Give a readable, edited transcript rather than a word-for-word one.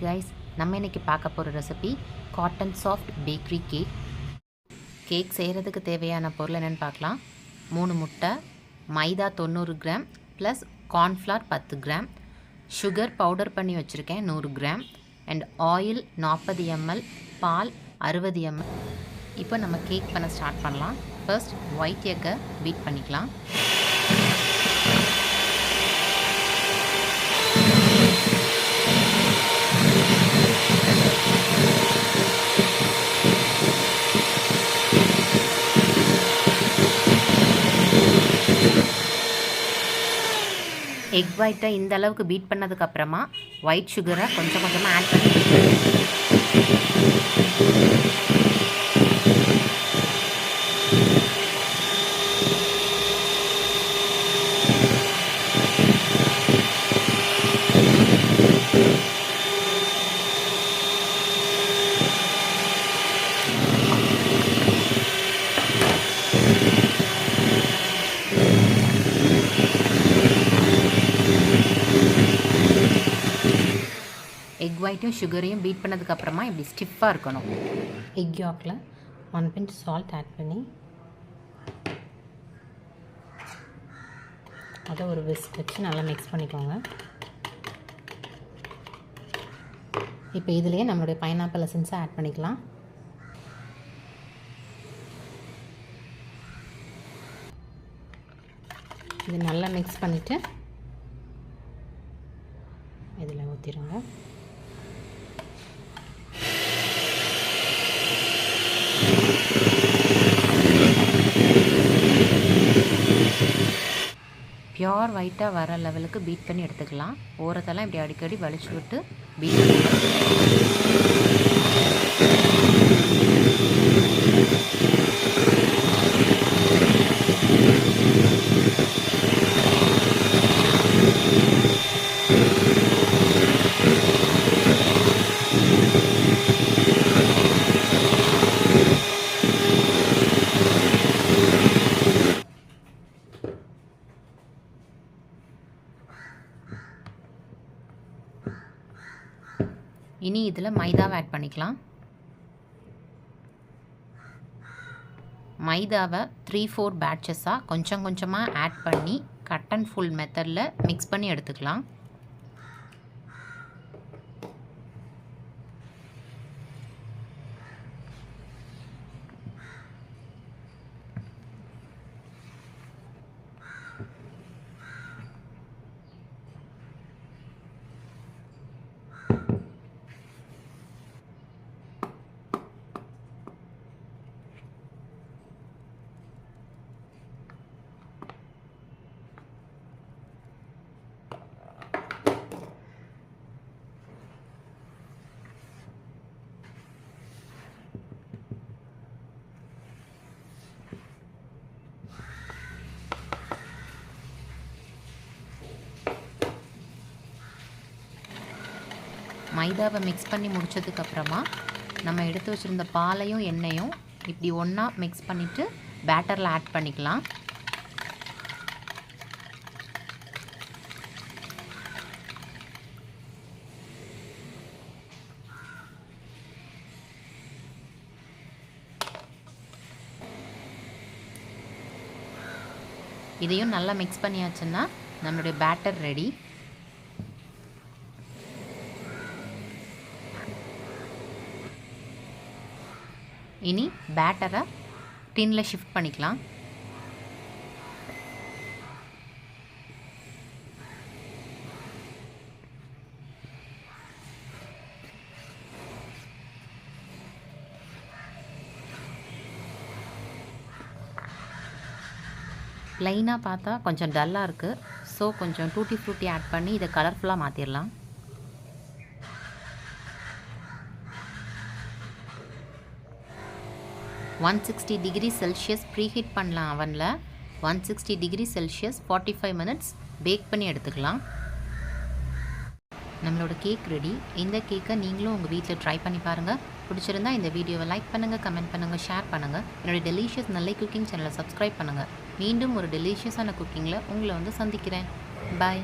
Guys, நம்ம இன்றைக்கி பார்க்க போகிற recipe cotton soft bakery cake. Cake செய்கிறதுக்கு தேவையான பொருள் என்னென்னு பார்க்கலாம். 3 முட்டை, maida 90 gram plus cornflour 10 gram, sugar powder பண்ணி வச்சுருக்கேன் 100 கிராம் அண்ட் ஆயில் 40 ml, பால் 60 ml. இப்போ நம்ம கேக் பண்ண ஸ்டார்ட் பண்ணலாம். ஃபர்ஸ்ட் ஒயிட் எக்கை பீட் பண்ணிக்கலாம். எக் ஒயிட்டை இந்த அளவுக்கு பீட் பண்ணதுக்கப்புறமா ஒயிட் சுகரை கொஞ்சம் கொஞ்சமாக ஆட் பண்ணி எக் ஒயிட்டும் சுகரையும் பீட் பண்ணதுக்கப்புறமா இப்படி ஸ்டிஃபாக இருக்கணும். எக் யாக்கில் 1 பிஞ்ச் சால்ட் ஆட் பண்ணி அதை ஒரு விஸ்க் வச்சு நல்லா மிக்ஸ் பண்ணிக்கோங்க. இப்போ இதுலேயே நம்மளுடைய பைனாப்பிள் எசன்ஸை ஆட் பண்ணிக்கலாம். இது நல்லா மிக்ஸ் பண்ணிவிட்டு இதில் ஊற்றிடுங்க. பியோர் ஒயிட்டாக வர லெவலுக்கு பீட் பண்ணி எடுத்துக்கலாம். ஓரத்தெல்லாம் இப்படி அடிக்கடி வலிச்சு விட்டு பீட் இனி இதில் மைதாவை ஆட் பண்ணிக்கலாம். மைதாவை 3-4 பேட்சஸாக கொஞ்சம் கொஞ்சமாக ஆட் பண்ணி கட் அண்ட் ஃபுல் மெத்தடில் மிக்ஸ் பண்ணி எடுத்துக்கலாம். மைதாவை மிக்ஸ் பண்ணி முடித்ததுக்கப்புறமா நம்ம எடுத்து வச்சுருந்த பாலையும் எண்ணெயும் இப்படி ஒன்றா மிக்ஸ் பண்ணிவிட்டு பேட்டரில் ஆட் பண்ணிக்கலாம். இதையும் நல்லா மிக்ஸ் பண்ணியாச்சுன்னா நம்மளுடைய பேட்டர் ரெடி. இனி பேட்டரை டின்னில் ஷிஃப்ட் பண்ணிக்கலாம். ப்ளைனாக பார்த்தா கொஞ்சம் டல்லாக இருக்குது. ஸோ கொஞ்சம் டூட்டி ஃப்ரூட்டி ஆட் பண்ணி இதை கலர்ஃபுல்லாக மாற்றிடலாம். $160°C ப்ரீஹீட் பண்ணலாம். அவனில் 160°C 45 minutes பேக் பண்ணி எடுத்துக்கலாம். நம்மளோட கேக் ரெடி. இந்த கேக்கை நீங்களும் உங்கள் வீட்டில் ட்ரை பண்ணி பாருங்கள். பிடிச்சிருந்தா இந்த வீடியோவை லைக் பண்ணுங்கள், கமெண்ட் பண்ணுங்கள், ஷேர் பண்ணுங்கள். என்னோடய டெலிஷியஸ் நல்லை குக்கிங் சேனலை சப்ஸ்கிரைப் பண்ணுங்கள். மீண்டும் ஒரு டெலிஷியஸான குக்கிங்கில் உங்களை வந்து சந்திக்கிறேன். பாய்.